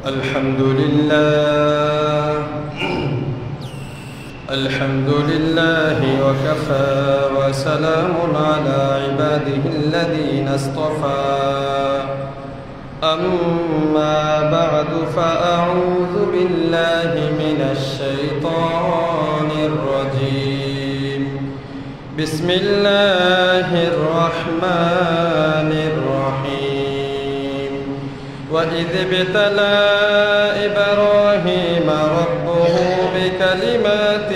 الحمد لله الحمد لله وكفى وسلام على عباده الذين اصطفى أما بعد فأعوذ بالله من الشيطان الرجيم بسم الله الرحمن الرحيم وإذ ابتلى إبراهيم ربه بكلمات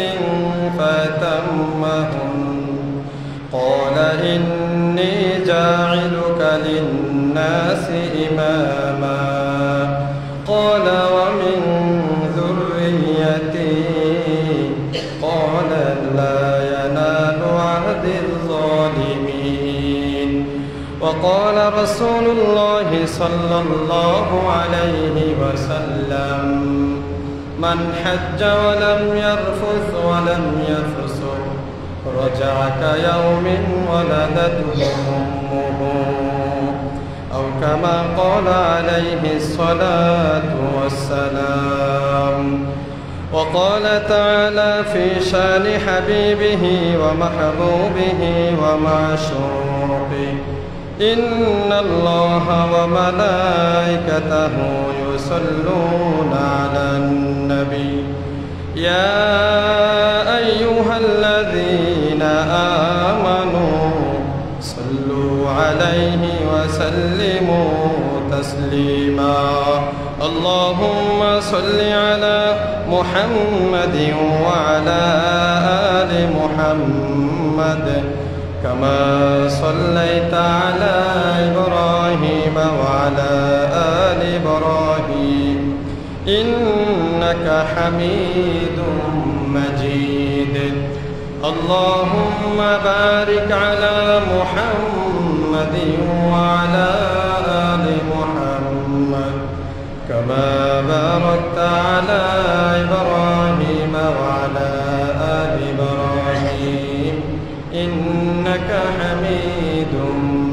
فأتمهن قال إني جاعلك للناس إماما قال ومن ذريتي قال لا ينال عهد الظالمين وقال رسول الله صلى الله عليه وسلم من حج ولم يرفث ولم يفسق رجع كيوم ولدته أمه أو كما قال عليه الصلاة والسلام وقال تعالى في شان حبيبه ومحبوبه ومعشوقه إن الله وملائكته يصلون على النبي يا أيها الذين آمنوا صلوا عليه وسلموا تسليما اللهم صل على محمد وعلى آل محمد كما صليت على إبراهيم وعلى آل إبراهيم إنك حميد مجيد اللهم بارك على محمد وعلى آل محمد كما باركت على إبراهيم وعلى آل إبراهيم إنك حميد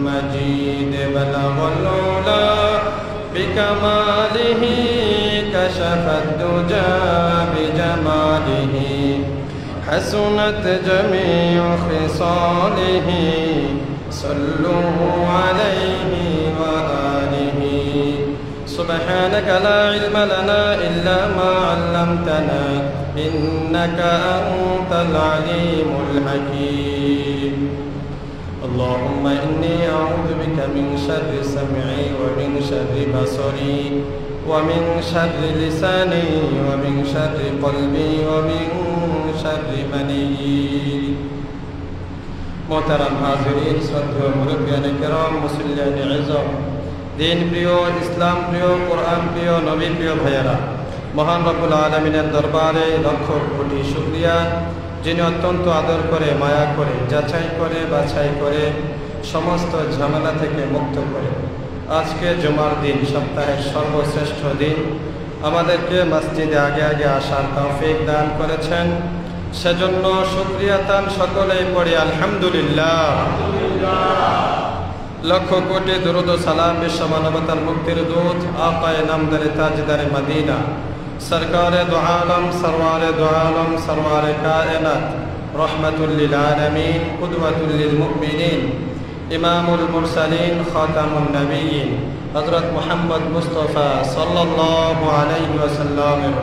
مجيد بلغ العلا بكماله كشف الدجى بجماله حسنت جميع خصاله صلوا عليه وآله سبحانك لا علم لنا إلا ما علمتنا إنك أنت العليم الحكيم اللهم إني أعوذ بك من شر سمعي ومن شر بصري ومن شر لساني ومن شر قلبي ومن شر مني محترم حاضرين শ্রদ্ধেয় মুরব্বিয়ান কিরাম মুসল্লিয়ান ইজম দিন প্রিয় ইসলাম প্রিয় কোরআন প্রিয় নবী প্রিয় ভাইয়েরা মহান রব্বুল আলামিনের দরবারে লক্ষ কোটি শুকরিয়া যিনি অত্যন্ত আদর করে মায়া করে যাচাই করে বাছাই করে সমস্ত ঝামেলা থেকে মুক্ত করে আজকে জুমার দিন সপ্তাহের সর্বশ্রেষ্ঠ দিন আমাদেরকে মসজিদে আগে আগে আসার তৌফিক দান করেছেন সেজন্য শুকরিয়া তান সকলেই পড়ি আলহামদুলিল্লাহ লক্ষ কোটি দরুদ ও সালাম বিশ্ব মানবতার মুক্তির দূত আকায়ে নামদারে তাজদারে মদিনা সরকারে দু আলম সরওয়ারে দু আলম সরওয়ারে কায়নাত রহমাতুল লিল আলামিন কুদওয়াতুল লিল মুমিনিন ইমামুল মুরসালিন খাতামুন নবিয়্যিন হযরত মুহাম্মদ মুস্তাফা সাল্লাল্লাহু আলাইহি ওয়াসাল্লামের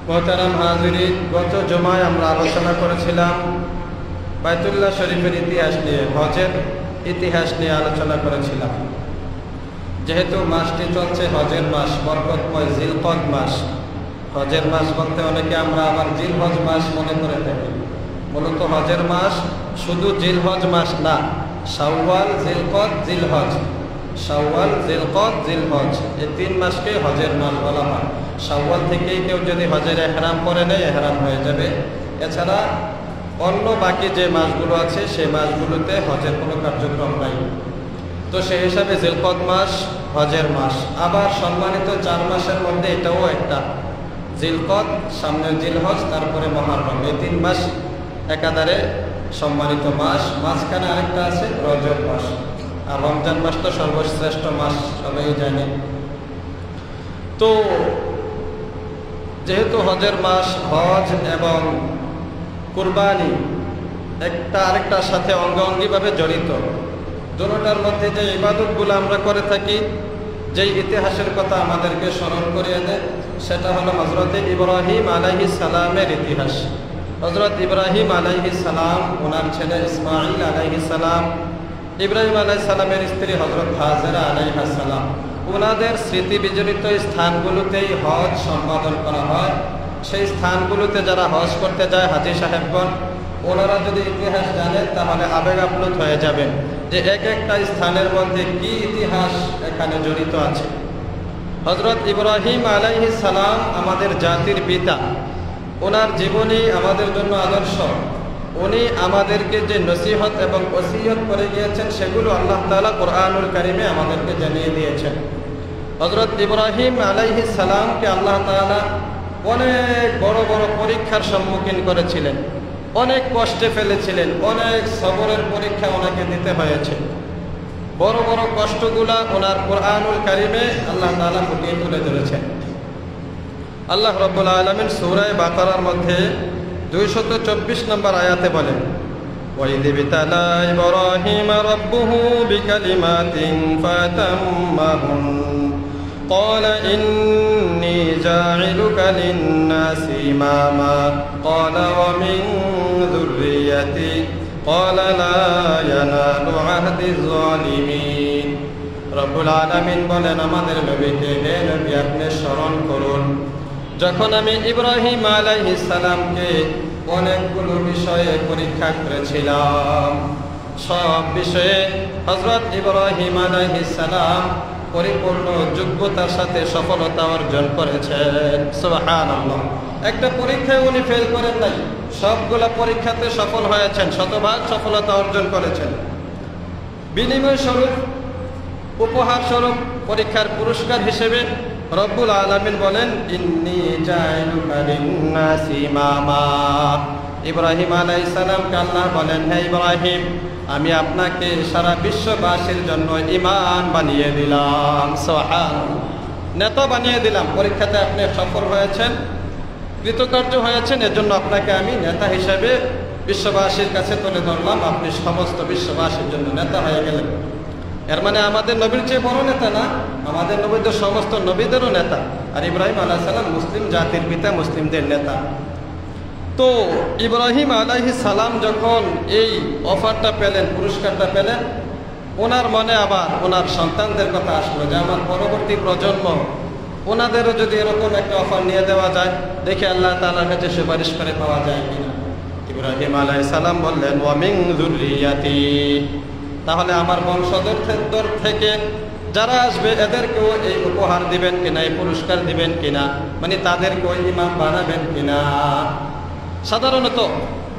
মুহতারাম হাজিরিন গত জুমায় আমরা আলোচনা করেছিলাম বাইতুল্লাহ শরীফের ইতিহাস নিয়ে হজের ইতিহাস নিয়ে আলোচনা করেছিলাম যেহেতু মাসটি চলছে হজের মাস বরকতময় জিলকদ মাস হজের মাস বলতে অনেকে আমরা আবার জিলহজ মাস মনে করে থাকি মূলত হজের মাস শুধু জিলহজ মাস না শাওয়াল জিলকদ জিলহজ শাওয়াল জিলকদ জিলহজ এই তিন মাসকে হজের মাস বলা হয় শাওয়াল থেকেই কেউ যদি হজের ইহরাম পরে নেয় ইহরাম হয়ে যাবে এছাড়া অন্য বাকি যে মাসগুলো আছে সেই মাসগুলোতে হজের কোনো কার্যক্রম নাই তো সেই হিসাবে জিলকদ মাস হজের মাস আবার সম্মানিত 4 মাসের মধ্যে এটাও একটা জিলকদ সামনে জিলহজ তারপরে মুহররম এই 3 মাস একাধারে সম্মানিত মাস মাঝখানে আরেকটা আছে রজব মাস আর রমজান মাস তো সর্বশ্রেষ্ঠ মাস সবাই জানে তো যেহেতু হজের মাস, হজ এবং কুরবানি একটা আরেকটার সাথে অঙ্গাঙ্গিভাবে জড়িত, দুটোটার মধ্যে যে ইবাদতগুলো আমরা করে থাকি, যেই ইতিহাসের কথা আমাদেরকে স্মরণ করিয়ে দেয়, সেটা হলো হযরত ইব্রাহিম আলাইহিস সালামের ইতিহাস। হযরত ইব্রাহিম আলাইহিস সালাম, ওনার ছেলে ইসমাঈল আলাইহিস সালাম, ইব্রাহিম আলাইহিস সালামের স্ত্রী হযরত হাজেরা আলাইহাস সালাম, ওনাদের স্মৃতি বিজড়িত স্থানগুলোতেই হজ সম্পাদন করা হয়। সেই স্থানগুলোতে যারা হজ করতে যায় হাজী সাহেবগণ, ওনারা যদি ইতিহাস জানেন তাহলে আবেগ আপ্লুত হয়ে যাবেন যে এক একটা স্থানের মধ্যে কি ইতিহাস এখানে জড়িত আছে। হযরত ইব্রাহিম আলাইহিস সালাম আমাদের জাতির পিতা, ওনার জীবনী আমাদের জন্য আদর্শ। উনি আমাদেরকে যে নসিহত এবং ওসিয়ত করে গিয়েছেন সেগুলো আল্লাহ তাআলা কোরআনুল কারীমে আমাদেরকে জানিয়ে দিয়েছেন। হযরত ইব্রাহিম আলাইহিস সালামকে আল্লাহ তাআলা অনেক বড় বড় পরীক্ষার সম্মুখীন করেছিলেন, অনেক কষ্টে ফেলেছিলেন, অনেক সবরের পরীক্ষা ওনাকে দিতে হয়েছে। বড় বড় কষ্টগুলা ওনার কোরআনুল কারীমে আল্লাহ তাআলা ফুটিয়ে তুলে ধরেছেন। আল্লাহ রাব্বুল আলামিন সূরা বাকারার মধ্যে 224 নম্বর আয়াতে বলেন, ওয়াইদ বিতালা ইব্রাহিম রাব্বুহু বিকালিমাতিন ফাতাম্মাহুন قال إني جاعلك للناس إماما قال ومن ذريتي قال لا ينال عهد الظالمين। রব্বুল আলামিন বলেন আমাদের নবীকে, হে নবী আপনি স্মরণ করুন যখন আমি ইব্রাহিম আলাইহিস সালামকে অনেকগুলো বিষয়ে পরীক্ষা করেছিলাম। সব বিষয়ে হযরত ইব্রাহিম আলাইহিস সালাম পরিপূর্ণ যোগ্যতার সাথে সফলতা অর্জন করেছেন। সুবহানাল্লাহ। একটা পরীক্ষায় উনি ফেল করেন নাই, সবগুলা পরীক্ষাতে সফল হয়েছেন, শতভাগ সফলতা অর্জন করেছেন। বিনিময় স্বরূপ, উপহার স্বরূপ, পরীক্ষার পুরস্কার হিসেবে রব্বুল আলামিন বলেন, ইন্নী জাইলুকা লিন্নাসি ইমামা। ইব্রাহিম আলাইহিস সালামকে আল্লাহ বলেন, হে ইব্রাহিম আমি আপনাকে সারা বিশ্ববাসীর জন্য ইমাম বানিয়ে দিলাম। সুবহানাল্লাহ। নেতা বানিয়ে দিলাম। পরীক্ষাতে আপনি সফল হয়েছেন, কৃতকার্য হয়েছেন, এজন্য আপনাকে আমি নেতা হিসেবে বিশ্ববাসীর কাছে তুলে ধরলাম। আপনি সমস্ত বিশ্ববাসীর জন্য নেতা হয়ে গেলেন। এর মানে আমাদের নবীর চেয়ে বড় নেতা না, আমাদের নবী তো সমস্ত নবীদেরও নেতা। আর ইব্রাহিম আলাইহিস সালাম মুসলিম জাতির পিতা, মুসলিমদের নেতা। তো ইব্রাহিম আলাইহিস সালাম যখন এই অফারটা পেলেন, পুরস্কারটা পেলেন, ওনার মনে আবার ওনার সন্তানদের কথা আসলো যে আমার পরবর্তী প্রজন্ম, ওনাদেরও যদি এরকম একটা অফার নিয়ে দেওয়া যায়, দেখে আল্লাহ তাআলার কাছে সুপারিশ করে পাওয়া যায় কিনা। ইব্রাহিম আলাইহিস সালাম বললেন, ওয়া মিন যুররিয়াতি, তাহলে আমার বংশধর থেকে যারা আসবে এদেরকেও এই উপহার দিবেন কিনা, এই পুরস্কার দিবেন কিনা, মানে তাদেরকেও ইমাম বানাবেন কিনা। সাধারণত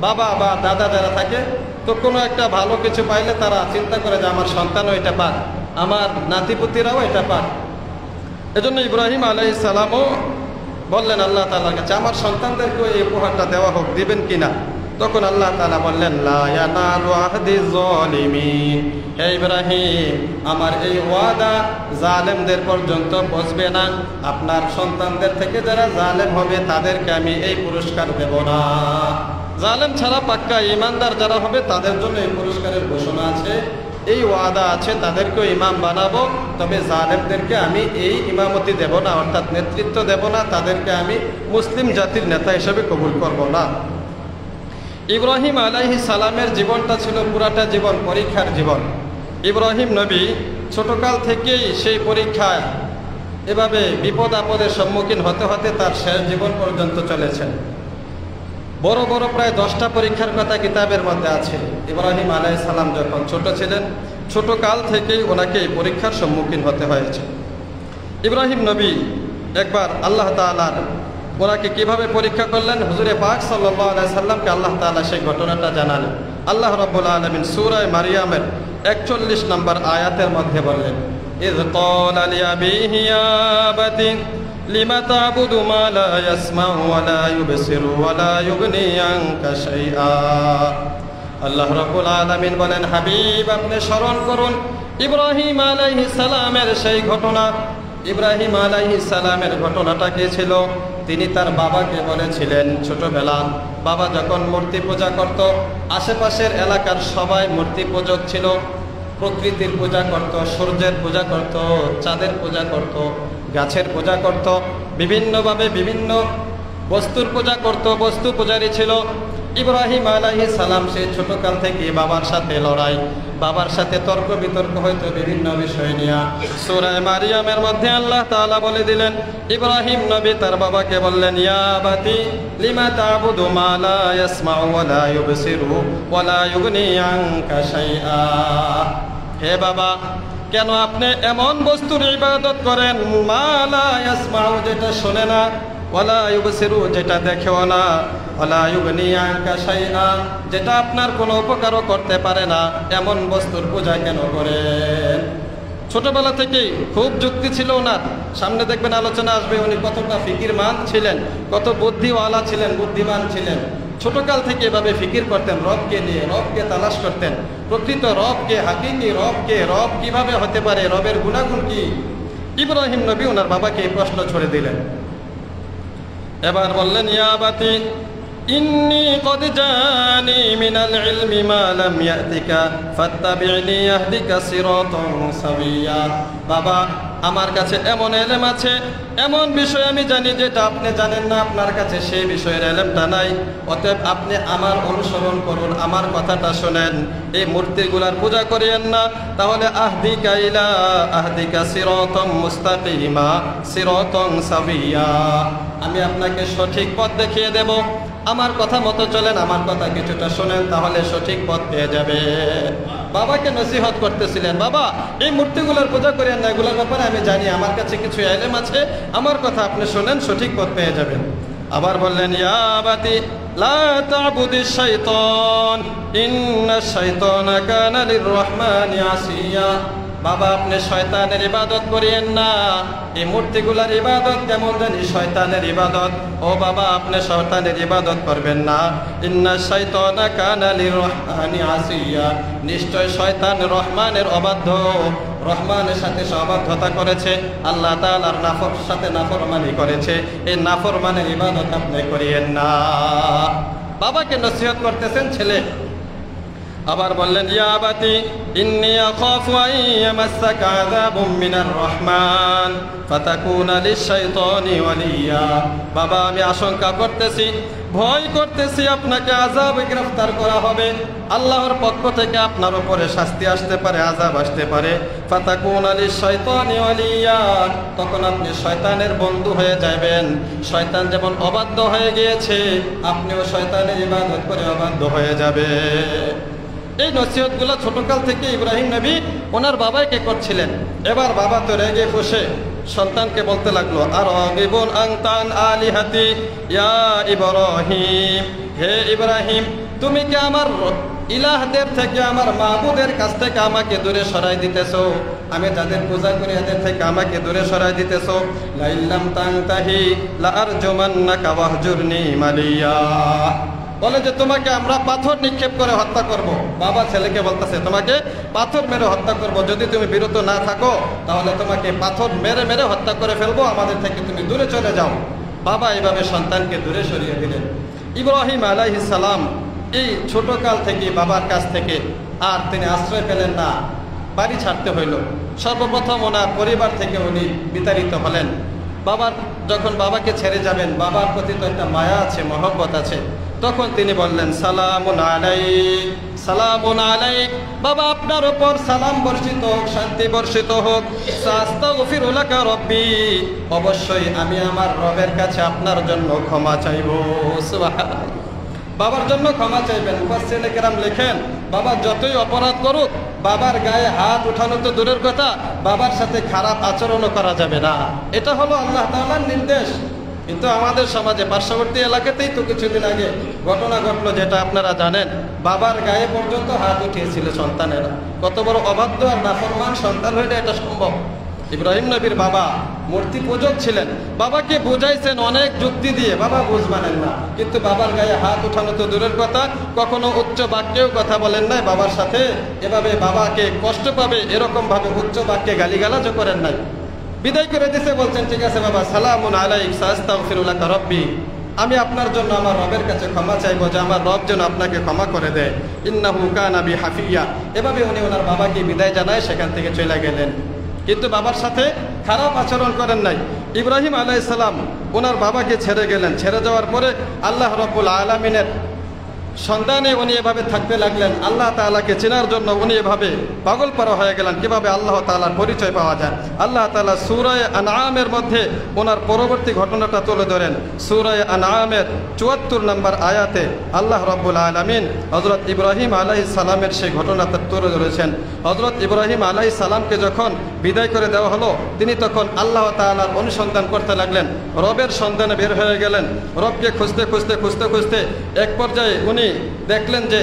বাবা বা দাদা যারা থাকে, তো কোনো একটা ভালো কিছু পাইলে তারা চিন্তা করে যে আমার সন্তানও এটা পাক, আমার নাতিপুতিরাও এটা পাক। এজন্য ইব্রাহিম আলাইহিস সালামও বললেন আল্লাহ তাআলার কাছে, আমার সন্তানদেরকেও এই উপহারটা দেওয়া হোক, দিবেন কিনা। তখন আল্লাহ তাআলা বললেন, লা ইয়ানালু আহদিজ যালিমিন, হে ইব্রাহিম আমার এই ওয়াদা জালেমদের পর্যন্ত পৌঁছবে না। আপনার সন্তানদের থেকে যারা জালেম হবে তাদেরকে আমি এই পুরস্কার দেব না। জালেম ছাড়া পাক্কা ইমানদার যারা হবে তাদের জন্য এই পুরস্কারের ঘোষণা আছে, এই ওয়াদা আছে, তাদেরকেও ইমাম বানাবো। তবে জালেমদেরকে আমি এই ইমামতি দেব না, অর্থাৎ নেতৃত্ব দেব না, তাদেরকে আমি মুসলিম জাতির নেতা হিসেবে কবুল করব না। ইব্রাহিম আলাইহিস সালামের জীবনটা ছিল পুরাটা জীবন পরীক্ষার জীবন। ইব্রাহিম নবী ছোটকাল থেকেই সেই পরীক্ষায় এভাবে বিপদ আপদের সম্মুখীন হতে হতে তার শেষ জীবন পর্যন্ত চলেছেন। বড় বড় প্রায় 10টা পরীক্ষার কথা কিতাবের মধ্যে আছে। ইব্রাহিম আলাইহিস সালাম যখন ছোট ছিলেন, ছোটকাল থেকেই ওনাকে এই পরীক্ষার সম্মুখীন হতে হয়েছে। ইব্রাহিম নবী একবার আল্লাহ তাআলার ওনাকে কিভাবে পরীক্ষা করলেন, হুজুরে পাক সাল্লাল্লাহু আলাইহি সাল্লামকে আল্লাহ তাআলা সেই ঘটনাটা জানালেন। আল্লাহ রাব্বুল আলামিন সূরা মারিয়ামের 41 নম্বর আয়াতের মধ্যে বললেন, ইয ক্বালা লিআবিহি ইয়া আবাতি লিমা তা'বুদু মা লা ইয়াসমাউ ওয়া লা ইউবসিরু ওয়া লা ইউগনি আনকা শাইআ। আল্লাহ রাব্বুল আলামিন বলেন, হাবিব আপনি স্মরণ করুন ইব্রাহিম আলাইহিস সালামের সেই ঘটনা ইব্রাহিম আলাইহিস সালামের ঘটনাটা কি ছিল? তিনি তার বাবাকে বলেছিলেন ছোটবেলা, বাবা যখন মূর্তি পূজা করত, আশেপাশের এলাকার সবাই মূর্তি পূজক ছিল, প্রকৃতির পূজা করত, সূর্যের পূজা করত, চাঁদের পূজা করত, গাছের পূজা করত, বিভিন্নভাবে বিভিন্ন বস্তুর পূজা করত, বস্তু পূজারী ছিল। ইব্রাহিম আলাইহিস সালাম সেই ছোটকাল থেকে বাবার সাথে লড়াই, বাবার সাথে তর্ক বিতর্ক হয়তো বিভিন্ন বিষয় নিয়ে। সূরা মারিয়ামের মধ্যে আল্লাহ তাআলা বলে দিলেন, ইব্রাহিম নবী তার বাবাকে বললেন, ইয়া আবাতি লিমা তা'বুদু মা লা ইয়াসমাউ ওয়া লা ইউবসিরু ওয়া লা ইউগনি আনকা শাইআ। হে বাবা, কেন আপনি এমন বস্তুর ইবাদত করেন, মা লা ইয়াসমাউ যেটা শোনে না, ওয়ালা ইউবসিরু যেটা দেখেও না, ওয়ালা ইউগনি আনকা শাইআ যেটা আপনার কোনো উপকারও করতে পারে না, এমন বস্তুর পূজা কেন করেন? ছোটবেলা থেকেই খুব যুক্তি ছিল ওনার। সামনে দেখবেন আলোচনা আসবে উনি কতটা ফিকিরমান ছিলেন, কত বুদ্ধিওয়ালা ছিলেন, বুদ্ধিমান ছিলেন। ছোটকাল থেকে এভাবে ফিকির করতেন, রবকে নিয়ে, রবকে তালাশ করতেন, প্রকৃত রবকে, হাকিকি রবকে, রব কিভাবে হতে পারে, রবের গুণাগুণ কি। ইব্রাহিম নবী ওনার বাবাকে এই প্রশ্ন ছড়ে দিলেন। এবার বললেন, ইয়া আবাতি ইন্নী কদ জানি মিনাল ইলমি মা লাম ইয়াতিকা ফাত্তাবি'নি ইয়াহদিকা সিরাতান সাবিয়্যা। বাবা, আমার কাছে এমন ইলম আছে, এমন বিষয় আমি জানি যেটা আপনি জানেন না, আপনার কাছে সেই বিষয়ের ইলমটা নাই। অতএব আপনি আমার অনুসরণ করুন, আমার কথাটা শোনেন, এই মূর্তিগুলার পূজা করিয়েন না, তাহলে আহদিকা সিরাতান মুস্তাকিমা সিরাতান সাবিয়্যা, আমি আপনাকে সঠিক পথ দেখিয়ে দেব। আমার কথা মতো চলেন, আমার কথা কিছুটা শোনেন, তাহলে সঠিক পথ পেয়ে যাবে। বাবাকে নসিহত করতেছিলেন, বাবা এই মূর্তিগুলোর পূজা করেন না, এগুলোর ব্যাপারে আমি জানি, আমার কাছে কিছু ইলম আছে, আমার কথা আপনি শোনেন, সঠিক পথ পেয়ে যাবেন। আবার বললেন, ইয়া আবাতি লা তা'বুদিশ শাইতান ইন্নাশ শাইতানা কানা লির-রহমানি আসিয়া। বাবা, আপনি শয়তানের ইবাদত করিয়েন না, এই মূর্তিগুলার ইবাদত কেমন জানি শয়তানের ইবাদত। ও বাবা, আপনি শয়তানের ইবাদত করবেন না। ইন্নাশ শাইতানা কানা লির-রহমানি আসিয়া, নিশ্চয় শয়তান রহমানের অবাধ্য, রহমানের সাথে সে অবাধ্যতা করেছে, আল্লাহ তাআলার সাথে নাফরমানি করেছে, এই নাফরমানের ইবাদত আপনি করিয়েন না। বাবাকে নসিহত করতেছেন ছেলে। আবার বললেন, ইয়া আবাতি ইন্নী আখাফু আন ইয়ামাসসাকা আযাবুম মিনার রহমান ফাতাকুনা লিশ-শাইতানি ওয়ালিয়া। বাবা, আমি আশঙ্কা করতেছি, ভয় করতেছি আপনাকে আযাবে গ্রেফতার করা হবে, আল্লাহর পক্ষ থেকে আপনার উপরে শাস্তি আসতে পারে, আযাব আসতে পারে। ফাতাকুনা লিশ-শাইতানি ওয়ালিয়া, তখন আপনি শয়তানের বন্ধু হয়ে যাবেন। শয়তান যেমন অবাধ্য হয়ে গিয়েছে, আপনিও শয়তানের ইবাদত করে অবাধ্য হয়ে যাবে। এই নসিহতগুলো ছোটকাল থেকে ইব্রাহিম নবী ওনার বাবাকে করছিলেন। এবার বাবা তো রেগে বসে সন্তানকে বলতে লাগলো, আর রাগিবুন আনতান আলিহাতি ইয়া ইব্রাহিম, হে ইব্রাহিম, তুমি কি আমার ইলাহদের থেকে, আমার মাবুদের কাছ থেকে আমাকে দূরে সরাই দিতেছো? আমি যাদের পূজা করি এদের থেকে আমাকে দূরে সরাই দিতেছো। লা ইল্লাম তানতাহি লা আরজুমান্নাকা ওয়াহজুরনি মালিয়া, বলে যে তোমাকে আমরা পাথর নিক্ষেপ করে হত্যা করব। বাবা ছেলেকে বলতেছে, তোমাকে পাথর মেরে হত্যা করব, যদি তুমি বিরত না থাকো তাহলে তোমাকে পাথর মেরে মেরে হত্যা করে ফেলবো, আমাদের থেকে তুমি দূরে চলে যাও। বাবা এইভাবে সন্তানকে দূরে সরিয়ে দিলেন। ইব্রাহিম আলাইহিস সালাম এই ছোটকাল থেকে বাবার কাছ থেকে আর তিনি আশ্রয় পেলেন না, বাড়ি ছাড়তে হইল। সর্বপ্রথম ওনার পরিবার থেকে উনি বিতাড়িত হলেন। যখন বাবাকে ছেড়ে যাবেন, বাবার প্রতি তো একটা মায়া আছে, মহব্বত আছে, তখন তিনি বললেন, সালামুন আলাইক, সালামুন আলাইক, বাবা আপনার উপর সালাম বর্ষিত হোক, শান্তি বর্ষিত হোক। আস্তাগফিরু লাকা রব্বি, অবশ্যই আমি আমার রবের কাছে আপনার জন্য ক্ষমা চাইব। সুবহানাল্লাহ, বাবার জন্য ক্ষমা চাইবেন। মুফাসসিরিনে কেরাম লেখেন, বাবা যতই অপরাধ করুক, বাবার গায়ে হাত উঠানো তো দূরের কথা, বাবার সাথে খারাপ আচরণও করা যাবে না। এটা হলো আল্লাহ তাআলার নির্দেশ। কিন্তু আমাদের সমাজে পার্শ্ববর্তী এলাকাতেই তো কিছুদিন আগে ঘটনা ঘটলো, যেটা আপনারা জানেন, বাবার গায়ে পর্যন্ত হাত উঠিয়েছিল সন্তানেরা। কত বড় অবাধ্য আর নাফরমান সন্তান হইলে এটা সম্ভব? ইব্রাহিম নবীর বাবা মূর্তি পূজক ছিলেন, বাবাকে বুঝাইছেন অনেক যুক্তি দিয়ে, বাবা বুঝবানেন না, কিন্তু বাবার গায়ে হাত উঠানো তো দূরের কথা, কখনো উচ্চ বাক্যেও কথা বলেন নাই বাবার সাথে, এভাবে বাবাকে কষ্ট পাবে এরকম ভাবে উচ্চ বাক্যে গালিগালাজও করেন নাই। বিদায় করে দিতে বলছেন, ঠিক আছে বাবা, সালামুন আলাইক সাস্তাগফিরু লাকা রাব্বি, আমি আপনার জন্য আমার রবের কাছে ক্ষমা চাইবো যে আমার রব যেন আপনাকে ক্ষমা করে দেয়। ইন্নাহু কানা বি হাফিয়া। এভাবে উনি ওনার বাবাকে বিদায় জানায় সেখান থেকে চলে গেলেন। কিন্তু বাবার সাথে খারাপ আচরণ করেন নাই। ইব্রাহিম আলাইহিস সালাম ওনার বাবাকে ছেড়ে গেলেন। ছেড়ে যাওয়ার পরে আল্লাহ রাব্বুল আলামিনের সন্ধানে উনি এভাবে থাকতে লাগলেন। আল্লাহ তাআলাকে চেনার জন্য উনি এভাবে পাগল পারা হয়ে গেলেন। কিভাবে আল্লাহ তাআলার পরিচয় পাওয়া যায়, আল্লাহ তাআলা সূরা আনআমের মধ্যে ওনার পরবর্তী ঘটনাটা তুলে ধরেন। সূরা আনআমের ৭৪ নম্বর আয়াতে আল্লাহ রাব্বুল আলামিন হযরত ইব্রাহিম আলাইহিস সালামের সেই ঘটনাটা তুলে ধরেছেন। হযরত ইব্রাহিম আলাইহিস সালামকে যখন বিদায় করে দেওয়া হলো, তিনি তখন আল্লাহ তাআলার অনুসন্ধান করতে লাগলেন। রবের সন্ধানে বের হয়ে গেলেন। রবকে খুঁজতে খুঁজতে খুঁজতে খুঁজতে এক পর্যায়ে উনি দেখলেন যে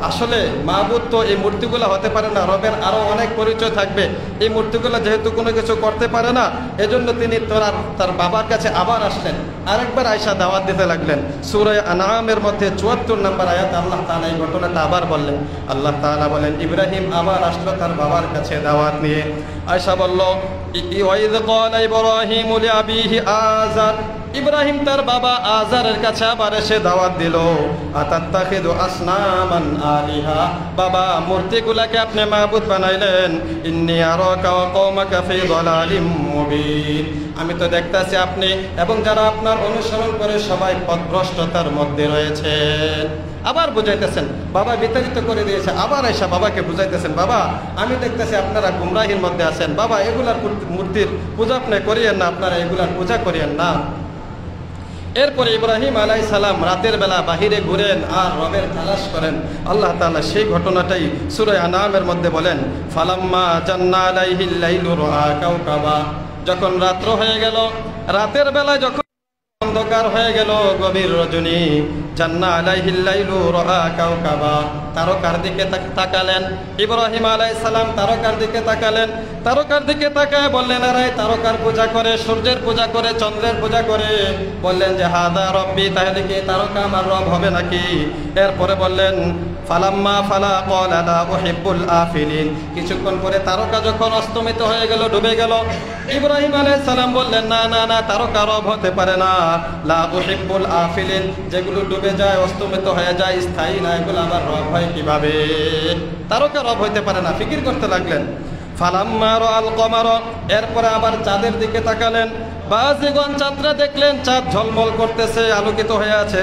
আসলে মাবুদ তো এই মূর্তিগুলো হতে পারে না, রবের আরো অনেক পরিচয় থাকবে। এই মূর্তিগুলো যেহেতু কোনো কিছু করতে পারে না, এজন্য তিনি তার বাবার কাছে আবার আসলেন। আরেকবার আয়েশা দাওয়াত দিতে লাগলেন। সূরা আনআমের মধ্যে ৭৪ নম্বর আয়াতে আল্লাহ তাআলা এই ঘটনাটা আবার বললেন। আল্লাহ তাআলা বলেন, ইব্রাহিম আবার আসলো তার বাবার কাছে দাওয়াত নিয়ে। আয়েশা বলল, ওয়াইদ ক্বালা ইব্রাহিমু লিআবিহি আযার, ইব্রাহিম তার বাবা আযারের কাছে আবার এসে দাওয়াত দিল। আতাত্তাখিযু আসনামান আলিহা, বাবা মূর্তিগুলাকে আপনি মাবুদ বানাইলেন। ইন্নী আরাকা ওয়া কওমাকা ফি যালালিম মুবিন, আমি তো দেখতাছি আপনি এবং যারা আপনার অনুসরণ করে সবাই পথভ্রষ্টতার মধ্যে রয়েছেন। আবার বুঝাইতেছেন, বাবা বিতাড়িত করে দিয়েছে। আবার আয়েশা বাবাকে বুঝাইতেছেন, বাবা আমি দেখতেছি আপনারা গুমরাহির মধ্যে আছেন, বাবা এগুলার মূর্তির পূজা আপনি করিয়েন না, আপনারা এগুলার পূজা করিয়েন না। এরপরে ইব্রাহিম আলাইহিস সালাম রাতের বেলা বাহিরে ঘুরেন আর রবের তালাশ করেন। আল্লাহ তাআলা সেই ঘটনাটাই সূরা আনআমের মধ্যে বলেন, ফালাম্মা জান্না আলাইহিল লাইলু রাআ কাওকাবা, যখন রাত্র হয়ে গেল, রাতের বেলা যখন অন্ধকার হয়ে গেল, গভীর রজনী, জান্না আলাইহিল লাইলু রাআ কাওকাবা, তারকার দিকে তাকালেন। ইব্রাহিম আলাইহিস সালাম তারকার দিকে তাকালেন। তারকার দিকে তাকায় বললেন, আরে তারকার পূজা করে, সূর্যের পূজা করে, চন্দ্রের পূজা করে। বললেন যে হাদা রব্বি, তাহলে কি তারকা আমার রব হবে নাকি? এরপরে বললেন, ফালাম্মা ফালা ক্বালা লা উহিব্বুল আফিলিন, কিছুক্ষণ পরে তারকা যখন অস্তমিত হয়ে গেল, ডুবে গেল, ইব্রাহিম আলাইহিস সালাম বললেন, না না না, তারকা রব হতে পারে না। লা উহিব্বুল আফিলিন, যেগুলো ডুবে যায়, অস্তমিত হয়ে যায়, স্থায়ী না, এগুলো আবার রব হয় কিভাবে? তারকা রব হইতে পারে না। ফিকির করতে লাগলেন। ফালাম্মা রাআল কমার, এরপরে আবার চাঁদের দিকে তাকালেন। বাজিগণ চাঁদরা দেখলেন চাঁদ ঝলমল করতেছে, আলোকিত হয়ে আছে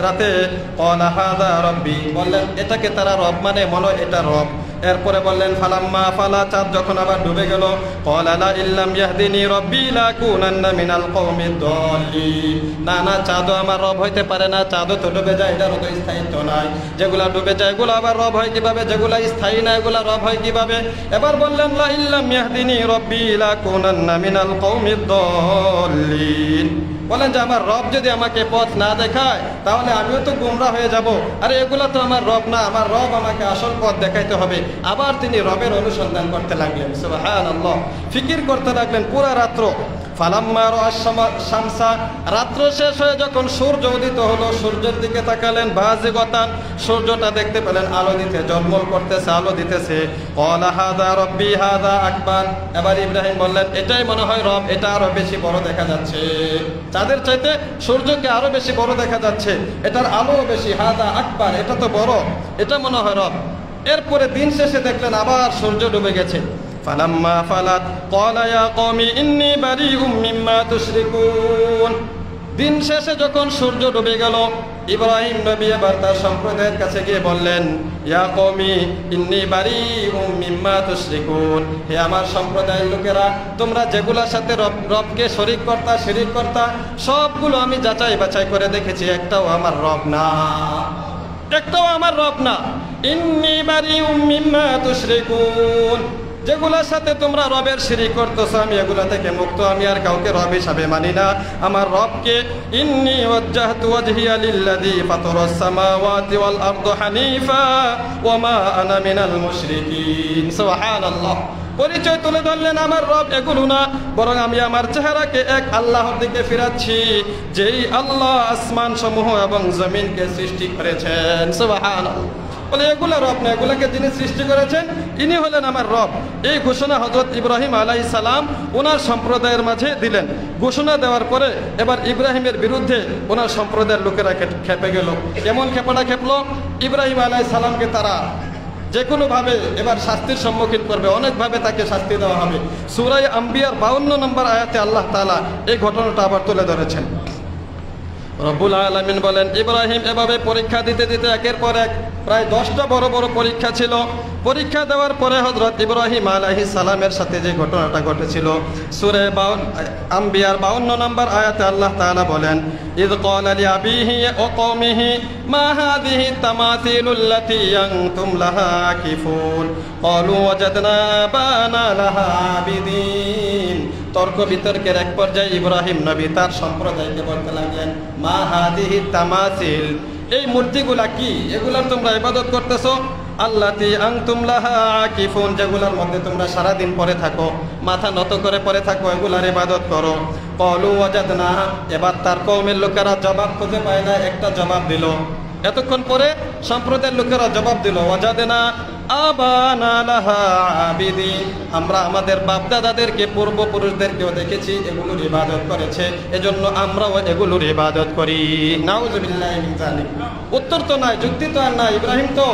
রাতে। ক্বালা হাযা রব্বি, বললেন এটাকে তারা রব মানে, মনে এটা রব। এরপরে বললেন ফালাম্মা ফালা, চাঁদ যখন আবার ডুবে গেল, ক্বালা লা ইল্লাম ইয়াহদিনি রব্বি লাকুনান্না মিনাল কওমিদ দাল্লিন, না না, চাঁদও আমার রব হইতে পারে না, চাঁদও তো ডুবে যায়, এটারও তো স্থায়িত্ব নাই। যেগুলা ডুবে যায় এগুলো আবার রব হয় কিভাবে? যেগুলা স্থায়ী না এগুলা রব হয় কিভাবে? এবার বললেন লা ইল্লাম ইয়াহদিনি রব্বি লাকুনান্না মিনাল কওমিদ দাল্লিন, বলেন যে আমার রব যদি আমাকে পথ না দেখায় তাহলে আমিও তো গোমরা হয়ে যাব। আরে এগুলা তো আমার রব না, আমার রব আমাকে আসল পথ দেখাইতে হবে। আবার তিনি রবের অনুসন্ধান করতে লাগলেন। সুবহানাল্লাহ, ফিকির করতে লাগলেন পুরা রাত্র। ফালাম্মা রাআশ শামসা, রাত্র শেষ হয়ে যখন সূর্য উদিত হলো, সূর্যের দিকে তাকালেন। বাজিগতান, সূর্যটা দেখতে পেলেন আলো দিতে, জলমল করতেছে, আলো দিতেছে। ক্বালা হাযা রব্বি হাযা আকবার, এবার ইব্রাহিম বললেন এটাই মনে হয় রব, এটা আরো বেশি বড় দেখা যাচ্ছে, চাঁদের চাইতে সূর্যকে আরো বেশি বড় দেখা যাচ্ছে, এটার আলো বেশি, হাযা আকবার, এটা তো বড়, এটা মনে হয় রব। এরপরে দিন শেষে দেখলেন আবার সূর্য ডুবে গেছে। ফালাম্মা ফালাত ক্বালা ইয়া কওমি ইন্নী বারিউম মিম্মা তুশরিকুন, দিন শেষে যখন সূর্য ডুবে গেল, ইব্রাহিম নবী এবার তার সম্প্রদায়ের কাছে গিয়ে বললেন, ইয়া কওমি ইন্নী বারিউম মিম্মা তুশরিকুন, হে আমার সম্প্রদায়ের লোকেরা, তোমরা যেগুলোর সাথে রবকে শিরিক করতা সবগুলো আমি যাচাই বাছাই করে দেখেছি, একটাও আমার রব না, একটাও আমার রব না। ইন্নী বারিউম মিম্মা তুশরিকুন, যেগুলোর সাথে তোমরা রবের শিরিক করতেছ আমি এগুলা থেকে মুক্ত, আমি আর কাউকে রব হিসাবে মানি না, আমার রবকে। ইন্নী ওয়াজ্জাহতু ওয়াজহিয়া লিল্লাযী ফাতারাস সামাওয়াতি ওয়াল আরদা হানিফা ওয়া মা আনা মিনাল মুশরিকিন। সুবহানাল্লাহ, পরিচয় তুলে ধরলেন আমার রব এগুলো না, বরং আমি আমার চেহারাকে এক আল্লাহর দিকে ফিরাচ্ছি, যেই আল্লাহ আসমান সমূহ এবং জমিনকে সৃষ্টি করেছেন। সুবহানাল্লাহ, বলে এগুলো রব না, এগুলাকে যিনি সৃষ্টি করেছেন ইনি হলেন আমার রব। এই ঘোষণা হযরত ইব্রাহিম আলাইহিস সালাম ওনার সম্প্রদায়ের মাঝে দিলেন। ঘোষণা দেওয়ার পরে এবার ইব্রাহিমের বিরুদ্ধে ওনার সম্প্রদায়ের লোকেরা খেপে গেল। কেমন খেপাটা খেপলো? ইব্রাহিম আলাইহিস সালামকে তারা যে কোনোভাবে এবার শাস্তির সম্মুখীন করবে, অনেকভাবে তাকে শাস্তি দেওয়া হবে। সূরা আম্বিয়ার 52 নম্বর আয়াতে আল্লাহ তাআলা এই ঘটনাটা আবার তুলে ধরেছেন। রব্বুল আলামিন বলেন, ইব্রাহিম এভাবে পরীক্ষা দিতে দিতে একের পর এক প্রায় 10টা বড় বড় পরীক্ষা ছিল। পরীক্ষা দেওয়ার পরে হযরত ইব্রাহিম আলাইহিস সালামের সাথে যে ঘটনাটা ঘটেছিল, সূরা আম্বিয়ার 52 নম্বর আয়াতে আল্লাহ তাআলা বলেন, ইয ক্বালা লিআবিহি ওয়া কওমিহি মা হাযিহি তামাথিলুল্লাতী আনতুম লাহা আকিফুন ক্বালু ওয়াজাদনা আবানা লাহা আবিদিন। তর্ক বিতর্কের এক পর্যায়ে ইব্রাহিম নবী তার সম্প্রদায়কে বলতে লাগলেন, মা হাযিহি তামাথিল, এই মূর্তিগুলা কি? এগুলার তোমরা ইবাদত করতেছো? আল্লাতী আনতুম লাহা আকিফুন, যেগুলার মধ্যে তোমরা সারাদিন পড়ে থাকো, মাথা নত করে পড়ে থাকো, এগুলার ইবাদত করো। ক্বালু ওয়াজাদনা, এবার তার কওমের লোকেরা জবাব খুঁজে পায় না, একটা জবাব দিল। এতক্ষণ পরে সম্প্রদায়ের লোকেরা জবাব দিল, ওয়াজাদনা আবানা লাহা আবিদিন, আমরা আমাদের বাপ দাদাদেরকে পূর্বপুরুষদেরকেও দেখেছি এগুলোর ইবাদত করেছে, এজন্য আমরাও এগুলোর ইবাদত করি। নাউযুবিল্লাহি মিন যালিক। উত্তর তো নাই, যুক্তি তো আর নাই। ইব্রাহিম তো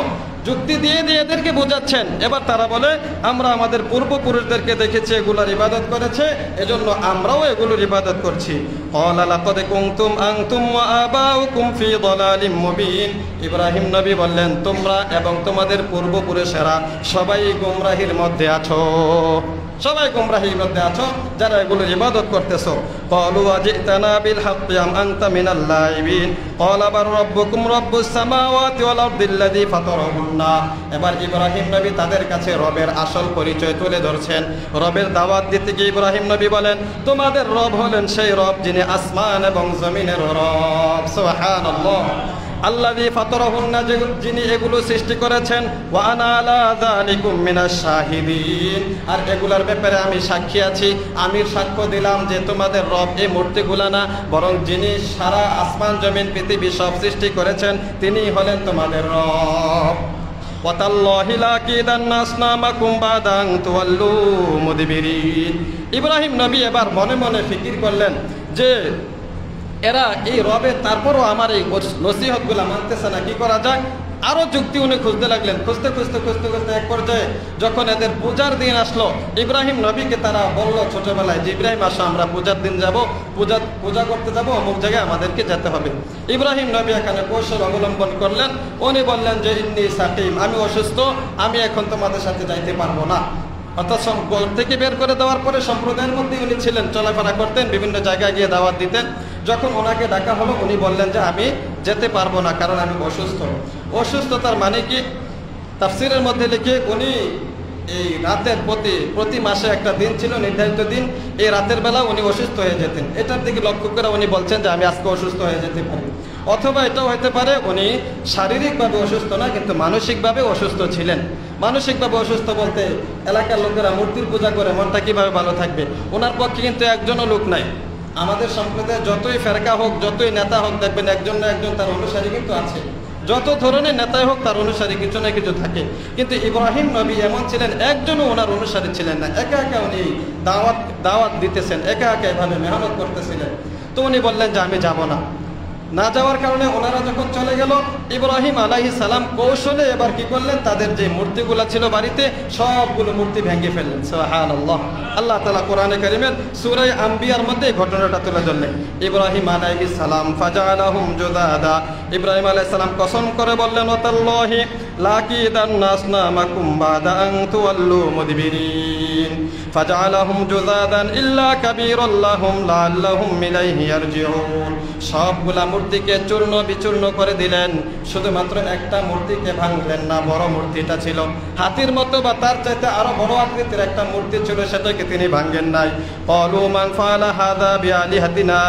যুক্তি দিয়ে দিয়ে এদেরকে বোঝাচ্ছেন। এবার তারা বলে, আমরা আমাদের পূর্বপুরুষদেরকে দেখেছি এগুলোর ইবাদত করেছে, এজন্য আমরাও এগুলোর ইবাদত করছি। ক্বালা লাকাদ কুনতুম আনতুম ওয়া আবাউকুম ফি দালালিম মুবিন, ইব্রাহিম নবী বললেন, তোমরা এবং তোমাদের পূর্বপুরুষেরা সবাই গোমরাহির মধ্যে আছো, সবাই গোমরাহির মধ্যে আছো যারা এগুলোর ইবাদত করতেছো। ক্বালু আজিতানা বিল হাক্কি আম আনতা মিনাল লাইবিন ক্বালা বার রাব্বুকুম রাব্বুস সামাওয়াতি ওয়াল আরদিল্লাযী ফাতারাহুন্না। এবার ইব্রাহিম নবী তাদের কাছে রবের আসল পরিচয় তুলে ধরছেন। রবের দাওয়াত দিতে গিয়ে ইব্রাহিম নবী বলেন, তোমাদের রব হলেন সেই রব যিনি আসমান এবং জমিনের রব। সুবহানাল্লাহ। আল্লাযী ফাতারাহুন্না, যিনি এগুলো সৃষ্টি করেছেন। ওয়া আনা আলা যালিকুম মিনাশ শাহিদিন, আর এগুলার ব্যাপারে আমি সাক্ষী আছি। আমি সাক্ষ্য দিলাম যে তোমাদের রব এই মূর্তিগুলা না, বরং যিনি সারা আসমান জমিন পৃথিবী সব সৃষ্টি করেছেন তিনিই হলেন তোমাদের রব। ওয়াতাল্লাহি লাকিদান্না আসনামাকুম বাদা আন তুওয়াল্লু মুদবিরিন। ইব্রাহিম নবী এবার মনে মনে ফিকির করলেন যে এরা এই রবে তারপরও আমার এই নসিহতগুলা মানতেছে না, কি করা যায়? আরও যুক্তি উনি খুঁজতে লাগলেন। খুঁজতে খুঁজতে খুঁজতে খুঁজতে এক পর্যায়ে যখন এদের পূজার দিন আসলো, ইব্রাহিম নবীকে তারা বলল ছোটবেলায় যে, ইব্রাহিম আসো আমরা পূজার দিন যাব, পূজা করতে যাব, অমুক জায়গায় আমাদেরকে যেতে হবে। ইব্রাহিম নবী এখানে কৌশল অবলম্বন করলেন। উনি বললেন যে, ইন্নী সাকিম, আমি অসুস্থ, আমি এখন তোমাদের সাথে যাইতে পারবো না। অর্থাৎ ঘর থেকে বের করে দেওয়ার পরে সম্প্রদায়ের মধ্যে উনি ছিলেন, চলাফেরা করতেন, বিভিন্ন জায়গায় গিয়ে দাওয়াত দিতেন। যখন ওনাকে ডাকা হলো উনি বললেন যে আমি যেতে পারবো না, কারণ আমি অসুস্থ। অসুস্থতার মানে কি? তাফসীরের মধ্যে লিখে উনি এই রাতের প্রতি মাসে একটা দিন ছিল, নির্ধারিত দিন, এই রাতের বেলা উনি অসুস্থ হয়ে যেতেন। এটার দিকে লক্ষ্য করে উনি বলছেন যে আমি আজকে অসুস্থ হয়ে যেতে পারি। অথবা এটাও হতে পারে উনি শারীরিকভাবে অসুস্থ না, কিন্তু মানসিকভাবে অসুস্থ ছিলেন। মানসিকভাবে অসুস্থ বলতে এলাকার লোকেরা মূর্তির পূজা করে, মনটা কীভাবে ভালো থাকবে? ওনার পক্ষে কিন্তু একজনও লোক নাই। আমাদের সম্প্রদায়ে যতই ফেরকা হোক, যতই নেতা হোক, দেখবেন একজন না একজন তার অনুসারী কিন্তু আছে। যত ধরনের নেতাই হোক তার অনুসারী কিছু না কিছু থাকে। কিন্তু ইব্রাহিম নবী এমন ছিলেন, একজনও ওনার অনুসারী ছিলেন না। একা একা উনি দাওয়াত দিতেছেন, একা একা এভাবে মেহনত করতেছিলেন। তো উনি বললেন যে আমি যাব না। না যাওয়ার কারণে ওনারা যখন চলে গেল, ইব্রাহিম আলাইহিস সালাম কৌশলে এবার কি করলেন, তাদের যে মূর্তিগুলো ছিল বাড়িতে সবগুলো মূর্তি ভেঙে ফেললেন। সুবহানাল্লাহ। আল্লাহ তাআলা কোরআনে কারীমের সূরা আম্বিয়ার মধ্যে এই ঘটনাটা তুলে ধরলেন। ইব্রাহিম আলাইহিস সালাম ফাজআলাহুম জুদাদা, ইব্রাহিম আলাইহিস সালাম কসম করে বললেন, ওয়াতাল্লাহি লাকিদান্না আসনামাকুম বাদা আন তুওয়াল্লু মুদবিরিন ফাজআলাহুম জুদাদান ইল্লা কাবীরাল্লাহুম লাআল্লাহুম ইলাইহি ইয়ারজিউন। সবগুলা মূর্তিকে চূর্ণ বিচূর্ণ করে দিলেন, শুধুমাত্র একটা মূর্তিকে ভাঙলেন না। বড় মূর্তিটা ছিল হাতির মতো বা তার চাইতে আরো বড় আকৃতির একটা মূর্তি ছিল, সেটাকে তিনি ভাঙেন নাই। ক্বালু মান ফাআলা হাযা বিআলিহাতিনা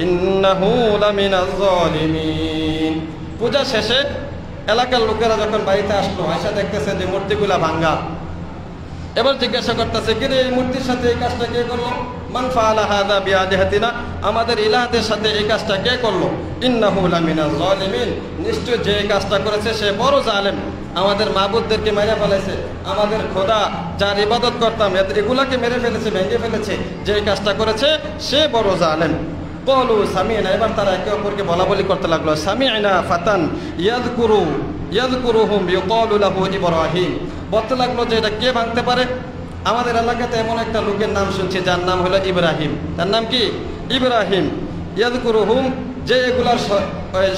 ইন্নাহু লামিনাজ যালিমিন। পূজা শেষে এলাকার লোকেরা যখন বাড়িতে আসলো, আয়সা দেখতেছে যে মূর্তিগুলা ভাঙা। এবার জিজ্ঞাসা করতেছে, কি রে, এই মূর্তির সাথে এই কাজটা কে করলো? মান ফাআলা হাযা বিআলিহাতিনা, আমাদের ইলাহদের সাথে এই কাজটা কে করলো? ইন্নাহু লামিনাজ যালিমিন, নিশ্চয় যে কাজটা করেছে সে বড় জালেম। আমাদের মাবুদদেরকে মেরে ফেলেছে, আমাদের খোদা যার ইবাদত করতাম এগুলাকে মেরে ফেলেছে, ভেঙে ফেলেছে, যে কাজটা করেছে সে বড় জালেম। ক্বালু সামি'না, এবার তারা একে অপরকে বলা বলি করতে লাগলো, সামি'না ফাতান ইয়াযকুরুহুম ইউকালু লাহু ইব্রাহিম। বলতে লাগলো যে এটা কে ভাঙতে পারে? আমাদের এলাকাতে এমন একটা লোকের নাম শুনছি যার নাম হলো ইব্রাহিম। তার নাম কি? ইব্রাহিম। ইয়াযকুরুহুম, যে এগুলার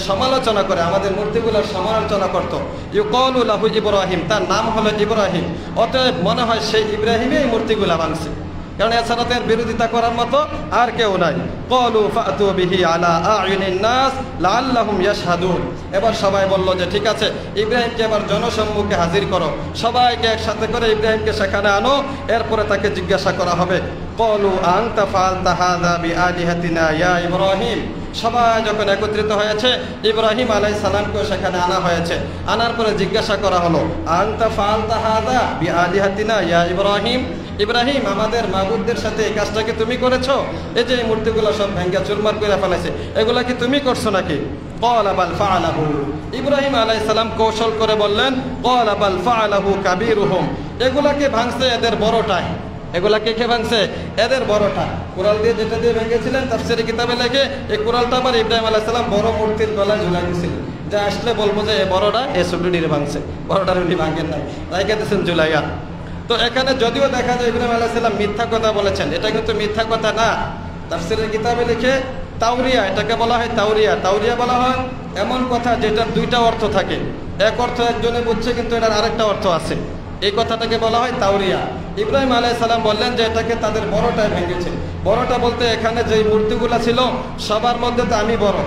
সমালোচনা করে, আমাদের মূর্তিগুলোর সমালোচনা করত। ইউকালু লাহু ইব্রাহিম, তার নাম হলো ইব্রাহিম। অতএব মনে হয় সেই ইব্রাহিমই এই মূর্তিগুলা ভাঙছে, কারণ এছাড়া তার বিরোধিতা করার মতো আর কেউ নাই। ক্বালু ফাতু বিহি আলা আ'য়ুনিন নাস লাআল্লাহুম ইয়াশহাদুন। এবার সবাই বলল যে ঠিক আছে, ইব্রাহিমকে এবার জনসম্মুখে হাজির করো, সবাইকে একসাথে করে ইব্রাহিমকে সেখানে আনো, এরপরে তাকে জিজ্ঞাসা করা হবে। ক্বালু আনতা ফাআলতা হাযা বিআলিহাতিনা ইয়া ইব্রাহিম। সবাই যখন একত্রিত হয়েছে, ইব্রাহিম আলাইহিস সালামকে সেখানে আনা হয়েছে। আনার পরে জিজ্ঞাসা করা হলো, আনতা ফাআলতা হাযা বিআলিহাতিনা ইয়া ইব্রাহিম। ইব্রাহিম, আমাদের মাবুদদের সাথে এই কাজটা কি তুমি করেছো? এই যে এই মূর্তিগুলো সব ভেঙ্গে চুরমার করে ফেলেছে, এগুলা কি তুমি করছো নাকি? ক্বালা বাল ফাআলাহু। ইব্রাহিম আলাইহিস সালাম কৌশল করে বললেন, ক্বালা বাল ফাআলাহু কাবীরুহুম। এগুলাকে ভাঙছে এদের বড়টাই। এগুলাকে কে ভাঙছে? এদের বড়টা। কুড়াল দিয়ে যেটা দিয়ে ভেঙেছিলেন তাফসীরে কিতাবে লেখে, এই কুড়ালটা আবার ইব্রাহিম আলাইহিস সালাম বড় মূর্তির গলায় ঝুলাই দিয়েছিলেন, যা আসলে বলবো যে এই বড়টা এ ছোটটির ভাঙছে, বড়টার উনি ভাঙেন নাই, রাইখা দিয়েছেন ঝুলাইয়া। তো এখানে যদিও দেখা যায় ইব্রাহিম আলাইহিস সালাম মিথ্যা কথা বলেছেন, এটা কিন্তু মিথ্যা কথা না। তাফসীরের কিতাবে লিখে তাওরিয়া, এটাকে বলা হয় তাওরিয়া। তাওরিয়া বলা হয় এমন কথা যেটার দুইটা অর্থ থাকে, এক অর্থ একজনে বুঝছে কিন্তু এটার আরেকটা অর্থ আছে, এই কথাটাকে বলা হয় তাওরিয়া। ইব্রাহিম আলাইহিস সালাম বললেন যে এটাকে তাদের বড়টায় ভেঙেছে। বড়টা বলতে এখানে যে মূর্তিগুলা ছিল সবার মধ্যে তো আমি বড়,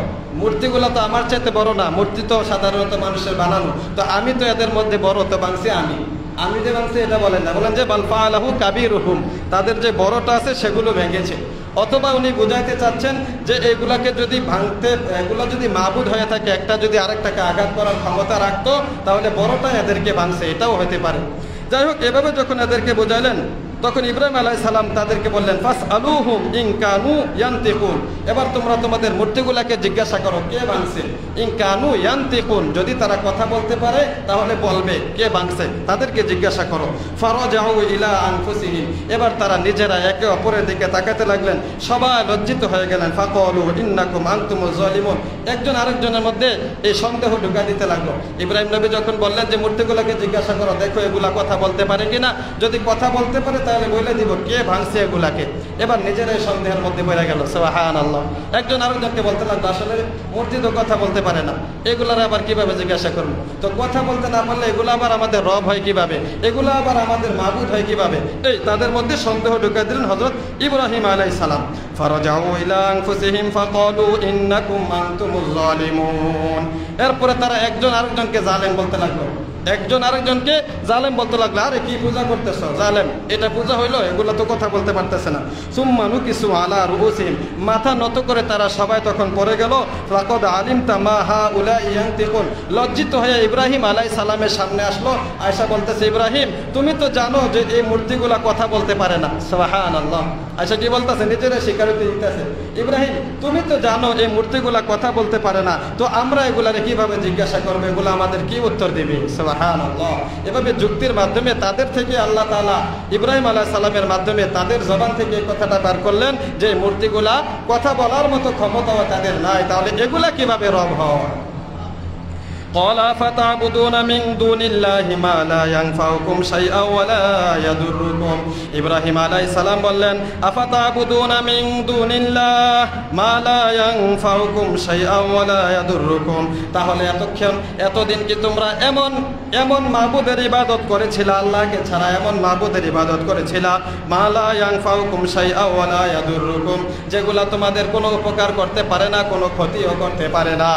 মূর্তিগুলা তো আমার চাইতে বড় না, মূর্তি তো সাধারণত মানুষের বানানো, তো আমি তো এদের মধ্যে বড়, তো ভাঙছি আমি যে ভাঙছি এটা বলেন না, বলেন যে বাল ফাআলাহু কাবীরুহুম, তাদের যে বড়টা আছে সেগুলো ভেঙেছে। অথবা উনি বুঝাইতে চাচ্ছেন যে এগুলাকে যদি ভাঙতে, এগুলো যদি মাবুদ হয়ে থাকে, একটা যদি আরেকটাকে আঘাত করার ক্ষমতা রাখতো, তাহলে বড়টা এদেরকে ভাঙছে, এটাও হতে পারে। যাই হোক, এভাবে যখন এদেরকে বোঝাইলেন, তখন ইব্রাহিম আলাইহিস সালাম তাদেরকে বললেন, ফাসআলুহুম ইন কানু ইয়ানতিকুন। এবার তোমরা তোমাদের মূর্তিগুলাকে জিজ্ঞাসা করো কে ভাঙছে। ইন কানু ইয়ানতিকুন, যদি তারা কথা বলতে পারে তাহলে বলবে কে ভাঙছে, তাদেরকে জিজ্ঞাসা করো। ফারাজাউ ইলা আনফুসিহিম, এবার তারা নিজেরা একে অপরের দিকে তাকাতে লাগলেন, সবাই লজ্জিত হয়ে গেলেন। ফাকালু ইন্নাকুম আনতুমুজ জালিমুন, একজন আরেকজনের মধ্যে এই সন্দেহ ঢুকা দিতে লাগলো। ইব্রাহিম নবী যখন বললেন যে মূর্তিগুলোকে জিজ্ঞাসা করো, দেখো এগুলা কথা বলতে পারে কিনা, যদি কথা বলতে পারে তাহলে বলে দিব কে ভাঙছে এগুলাকে। এবার নিজেরাই সন্দেহের মধ্যে পড়ে গেল। সুবহানাল্লাহ। একজন আরেকজনকে বলতে লাগলো, আসলে মূর্তি তো কথা বলতে পারে না, এগুলার আবার কিভাবে জিজ্ঞাসা করবো? তো কথা বলতে না পারলে এগুলো আবার আমাদের রব হয় কিভাবে, এগুলো আবার আমাদের মাবুদ হয় কিভাবে? এই তাদের মধ্যে সন্দেহ ঢুকাই দিলেন হযরত ইব্রাহিম আলাইহিস সালাম। ফারাজাউ ইলা আনফুসিহিম ফাকালু ইন্নাকুম আনতুমুজ জালিমুন। এরপরে তারা একজন আরেকজনকে জালেম বলতে লাগলো, একজন আরেকজনকে জালেম বলতে লাগলো, আরে কি পূজা করতেছ জালেম, এটা পূজা হইলো, এগুলো তো কথা বলতে পারতেছে না। সুম্মা নুকিসু আলা রুউসিহিম, মাথা নত করে তারা সবাই তখন পড়ে গেল। ফাকাদ আলিমতা মা হাউলা ইয়ানতিকুন, লজ্জিত হয়ে ইব্রাহিম আলাইহিস সালামের সামনে আসলো, আয়েশা বলতেছে, ইব্রাহিম তুমি তো জানো যে এই মূর্তিগুলা কথা বলতে পারে না। সুবহানাল্লাহ। আয়েশা কি বলতেছে? নিজেরা স্বীকারোক্তি দিতেছে, ইব্রাহিম তুমি তো জানো এই মূর্তিগুলা কথা বলতে পারে না, তো আমরা এগুলারে কিভাবে জিজ্ঞাসা করবো, এগুলো আমাদের কি উত্তর দিবে? সুবহানাল্লাহ। এভাবে যুক্তির মাধ্যমে তাদের থেকে আল্লাহ তাআলা ইব্রাহিম আলাইহিস সালামের মাধ্যমে তাদের জবান থেকে এই কথাটা বার করলেন যে মূর্তিগুলা কথা বলার মতো ক্ষমতাও তাদের নাই, তাহলে এগুলা কিভাবে রব হয়? قال فتعبدون من دون الله ما لا ينفعكم شيئا ولا يضركم। ইব্রাহিম আলাইহিস সালাম বললেন, আফাতাবুদুনা মিন দুনিল্লাহ মা লা ইয়ানফাউকুম শাইআ ওয়া লা ইয়াদুররুকুম, তাহলে এতদিন কি তোমরা এমন মাবুদের ইবাদত করেছিলা, আল্লাহকে ছাড়া এমন মাবুদের ইবাদত করেছিলা, মা লা ইয়ানফাউকুম শাইআ ওয়া লা ইয়াদুররুকুম, যেগুলা তোমাদের কোনো উপকার করতে পারে না, কোনো ক্ষতিও করতে পারে না।